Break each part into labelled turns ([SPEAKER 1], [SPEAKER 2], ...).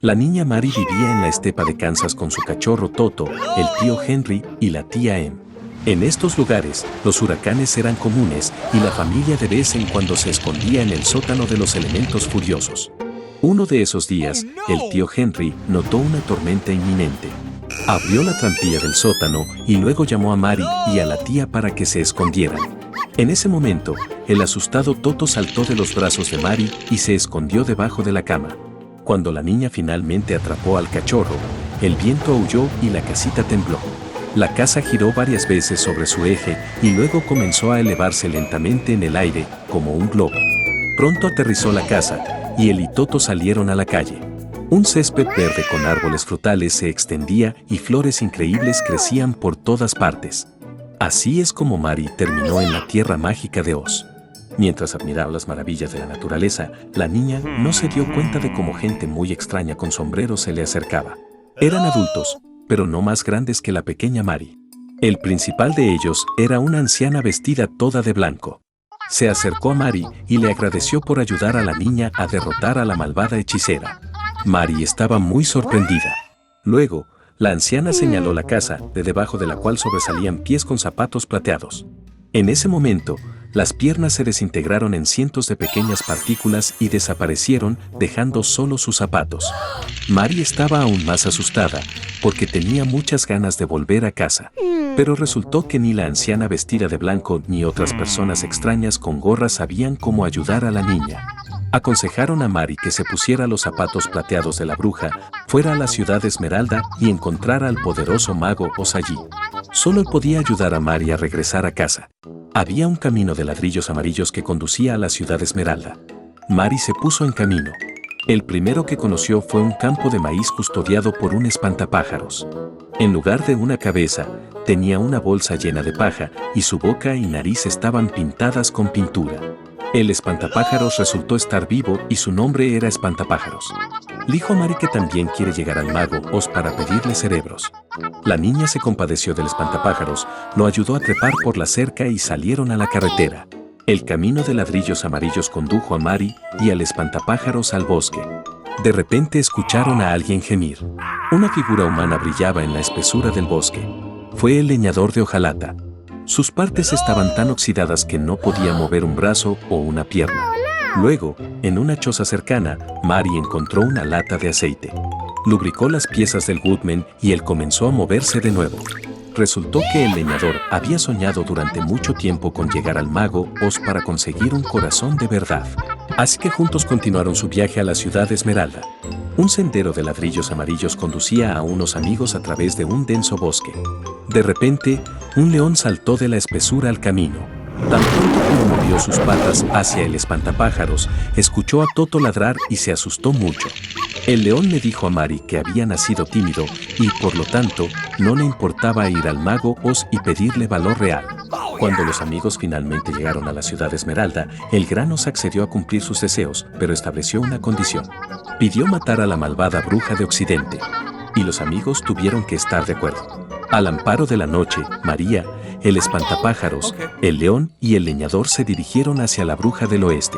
[SPEAKER 1] La niña Mary vivía en la estepa de Kansas con su cachorro Toto, el tío Henry y la tía Em. En estos lugares, los huracanes eran comunes y la familia de vez en cuando se escondía en el sótano de los elementos furiosos. Uno de esos días, el tío Henry notó una tormenta inminente. Abrió la trampilla del sótano y luego llamó a Mary y a la tía para que se escondieran. En ese momento, el asustado Toto saltó de los brazos de Mary y se escondió debajo de la cama. Cuando la niña finalmente atrapó al cachorro, el viento aulló y la casita tembló. La casa giró varias veces sobre su eje y luego comenzó a elevarse lentamente en el aire, como un globo. Pronto aterrizó la casa, y él y Toto salieron a la calle. Un césped verde con árboles frutales se extendía y flores increíbles crecían por todas partes. Así es como Mary terminó en la tierra mágica de Oz. Mientras admiraba las maravillas de la naturaleza, la niña no se dio cuenta de cómo gente muy extraña con sombreros se le acercaba. Eran adultos, pero no más grandes que la pequeña Mary. El principal de ellos era una anciana vestida toda de blanco. Se acercó a Mary y le agradeció por ayudar a la niña a derrotar a la malvada hechicera. Mary estaba muy sorprendida. Luego, la anciana señaló la casa, de debajo de la cual sobresalían pies con zapatos plateados. En ese momento, las piernas se desintegraron en cientos de pequeñas partículas y desaparecieron, dejando solo sus zapatos. Mary estaba aún más asustada, porque tenía muchas ganas de volver a casa. Pero resultó que ni la anciana vestida de blanco ni otras personas extrañas con gorras sabían cómo ayudar a la niña. Aconsejaron a Mary que se pusiera los zapatos plateados de la bruja, fuera a la ciudad de Esmeralda y encontrara al poderoso mago Oz allí. Solo él podía ayudar a Mary a regresar a casa. Había un camino de ladrillos amarillos que conducía a la ciudad de Esmeralda. Mary se puso en camino. El primero que conoció fue un campo de maíz custodiado por un espantapájaros. En lugar de una cabeza, tenía una bolsa llena de paja y su boca y nariz estaban pintadas con pintura. El espantapájaros resultó estar vivo y su nombre era Espantapájaros. Le dijo a Mary que también quiere llegar al mago Oz para pedirle cerebros. La niña se compadeció del espantapájaros, lo ayudó a trepar por la cerca y salieron a la carretera. El camino de ladrillos amarillos condujo a Mary y al espantapájaros al bosque. De repente escucharon a alguien gemir. Una figura humana brillaba en la espesura del bosque. Fue el leñador de hojalata. Sus partes estaban tan oxidadas que no podía mover un brazo o una pierna. Luego, en una choza cercana, Mary encontró una lata de aceite. Lubricó las piezas del Woodman y él comenzó a moverse de nuevo. Resultó que el leñador había soñado durante mucho tiempo con llegar al mago Oz para conseguir un corazón de verdad. Así que juntos continuaron su viaje a la ciudad de Esmeralda. Un sendero de ladrillos amarillos conducía a unos amigos a través de un denso bosque. De repente, un león saltó de la espesura al camino. Tan pronto como movió sus patas hacia el espantapájaros, escuchó a Toto ladrar y se asustó mucho. El león le dijo a Mary que había nacido tímido y, por lo tanto, no le importaba ir al mago Oz y pedirle valor real. Cuando los amigos finalmente llegaron a la ciudad de Esmeralda, el gran Oz accedió a cumplir sus deseos, pero estableció una condición. Pidió matar a la malvada bruja de Occidente. Y los amigos tuvieron que estar de acuerdo. Al amparo de la noche, María, el espantapájaros, el león y el leñador se dirigieron hacia la bruja del oeste.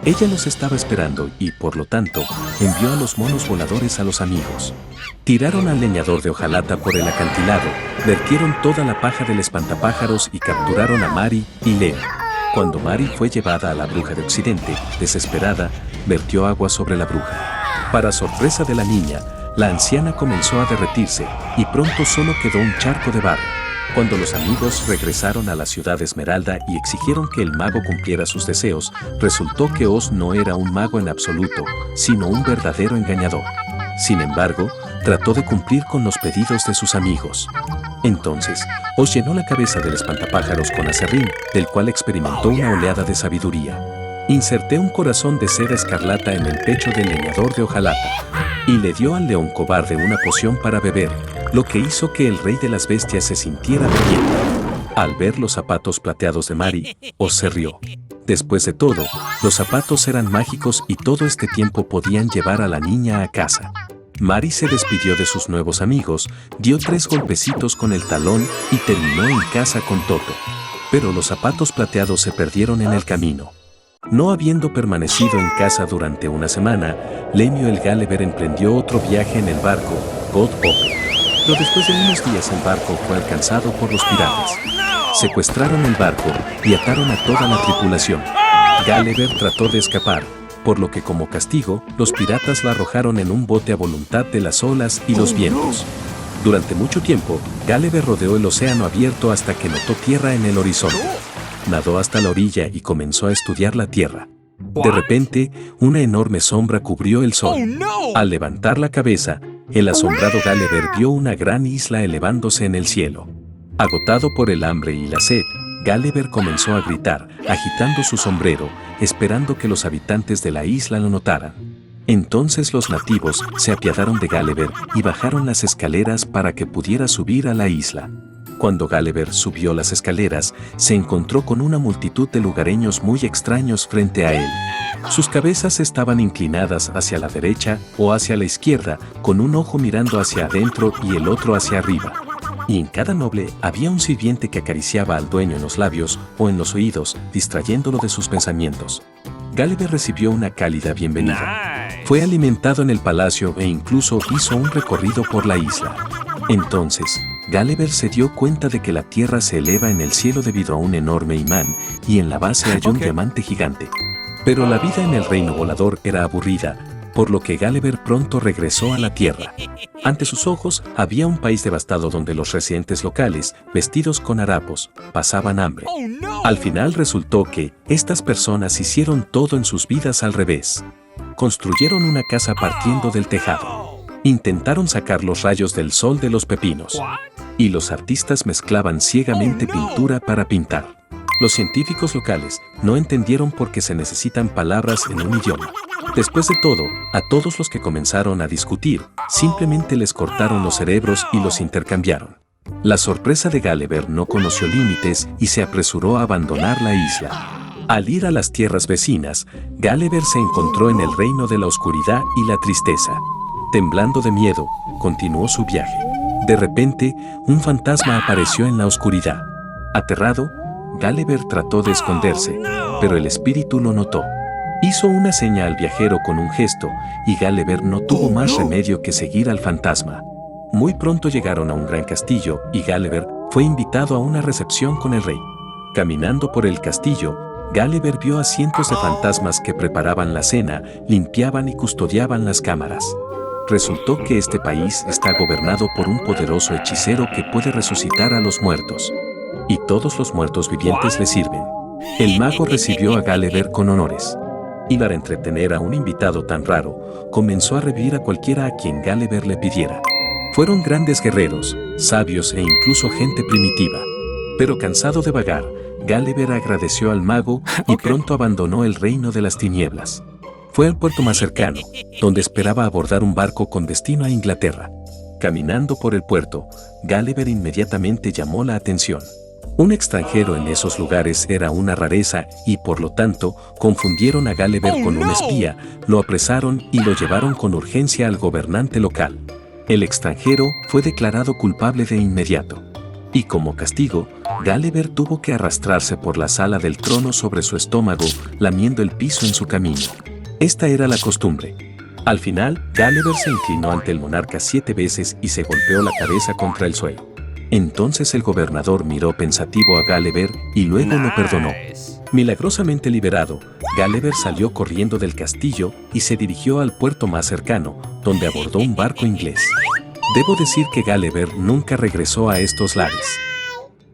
[SPEAKER 1] Ella los estaba esperando y, por lo tanto, envió a los monos voladores a los amigos. Tiraron al leñador de hojalata por el acantilado, vertieron toda la paja del espantapájaros y capturaron a Mary y Leo. Cuando Mary fue llevada a la bruja de Occidente, desesperada, vertió agua sobre la bruja. Para sorpresa de la niña, la anciana comenzó a derretirse y pronto solo quedó un charco de barro. Cuando los amigos regresaron a la ciudad de Esmeralda y exigieron que el mago cumpliera sus deseos, resultó que Oz no era un mago en absoluto, sino un verdadero engañador. Sin embargo, trató de cumplir con los pedidos de sus amigos. Entonces, Oz llenó la cabeza del espantapájaros con aserrín, del cual experimentó una oleada de sabiduría. Inserté un corazón de seda escarlata en el pecho del leñador de hojalata y le dio al león cobarde una poción para beber, lo que hizo que el rey de las bestias se sintiera valiente. Al ver los zapatos plateados de Mary, Oz se rió. Después de todo, los zapatos eran mágicos y todo este tiempo podían llevar a la niña a casa. Mary se despidió de sus nuevos amigos, dio 3 golpecitos con el talón y terminó en casa con Toto. Pero los zapatos plateados se perdieron en el camino. No habiendo permanecido en casa durante una semana, Lemuel Gulliver emprendió otro viaje en el barco God Hope. Pero después de unos días el barco fue alcanzado por los piratas. Secuestraron el barco y ataron a toda la tripulación. Gulliver trató de escapar, por lo que como castigo, los piratas la arrojaron en un bote a voluntad de las olas y los vientos. Durante mucho tiempo, Gulliver rodeó el océano abierto hasta que notó tierra en el horizonte. Nadó hasta la orilla y comenzó a estudiar la tierra. De repente, una enorme sombra cubrió el sol. Al levantar la cabeza, el asombrado Gulliver vio una gran isla elevándose en el cielo. Agotado por el hambre y la sed, Gulliver comenzó a gritar, agitando su sombrero, esperando que los habitantes de la isla lo notaran. Entonces los nativos se apiadaron de Gulliver y bajaron las escaleras para que pudiera subir a la isla. Cuando Gulliver subió las escaleras, se encontró con una multitud de lugareños muy extraños frente a él. Sus cabezas estaban inclinadas hacia la derecha o hacia la izquierda, con un ojo mirando hacia adentro y el otro hacia arriba. Y en cada noble había un sirviente que acariciaba al dueño en los labios o en los oídos, distrayéndolo de sus pensamientos. Gulliver recibió una cálida bienvenida. Fue alimentado en el palacio e incluso hizo un recorrido por la isla. Entonces, Gulliver se dio cuenta de que la tierra se eleva en el cielo debido a un enorme imán y en la base hay un diamante gigante. Pero la vida en el reino volador era aburrida, por lo que Gulliver pronto regresó a la tierra. Ante sus ojos había un país devastado donde los residentes locales, vestidos con harapos, pasaban hambre. Al final resultó que estas personas hicieron todo en sus vidas al revés. Construyeron una casa partiendo del tejado. Intentaron sacar los rayos del sol de los pepinos. Y los artistas mezclaban ciegamente pintura para pintar. Los científicos locales no entendieron por qué se necesitan palabras en un idioma. Después de todo, a todos los que comenzaron a discutir, simplemente les cortaron los cerebros y los intercambiaron. La sorpresa de Gulliver no conoció límites y se apresuró a abandonar la isla. Al ir a las tierras vecinas, Gulliver se encontró en el reino de la oscuridad y la tristeza. Temblando de miedo, continuó su viaje. De repente, un fantasma apareció en la oscuridad. Aterrado, Gulliver trató de esconderse, pero el espíritu lo notó. Hizo una seña al viajero con un gesto, y Gulliver no tuvo más remedio que seguir al fantasma. Muy pronto llegaron a un gran castillo, y Gulliver fue invitado a una recepción con el rey. Caminando por el castillo, Gulliver vio a cientos de fantasmas que preparaban la cena, limpiaban y custodiaban las cámaras. Resultó que este país está gobernado por un poderoso hechicero que puede resucitar a los muertos. Y todos los muertos vivientes le sirven. El mago recibió a Gulliver con honores. Y para entretener a un invitado tan raro, comenzó a revivir a cualquiera a quien Gulliver le pidiera. Fueron grandes guerreros, sabios e incluso gente primitiva. Pero cansado de vagar, Gulliver agradeció al mago y pronto abandonó el reino de las tinieblas. Fue al puerto más cercano, donde esperaba abordar un barco con destino a Inglaterra. Caminando por el puerto, Gulliver inmediatamente llamó la atención. Un extranjero en esos lugares era una rareza y por lo tanto confundieron a Gulliver con un espía, lo apresaron y lo llevaron con urgencia al gobernante local. El extranjero fue declarado culpable de inmediato. Y como castigo, Gulliver tuvo que arrastrarse por la sala del trono sobre su estómago, lamiendo el piso en su camino. Esta era la costumbre. Al final, Gulliver se inclinó ante el monarca 7 veces y se golpeó la cabeza contra el suelo. Entonces el gobernador miró pensativo a Gulliver y luego lo perdonó. Milagrosamente liberado, Gulliver salió corriendo del castillo y se dirigió al puerto más cercano, donde abordó un barco inglés. Debo decir que Gulliver nunca regresó a estos lares.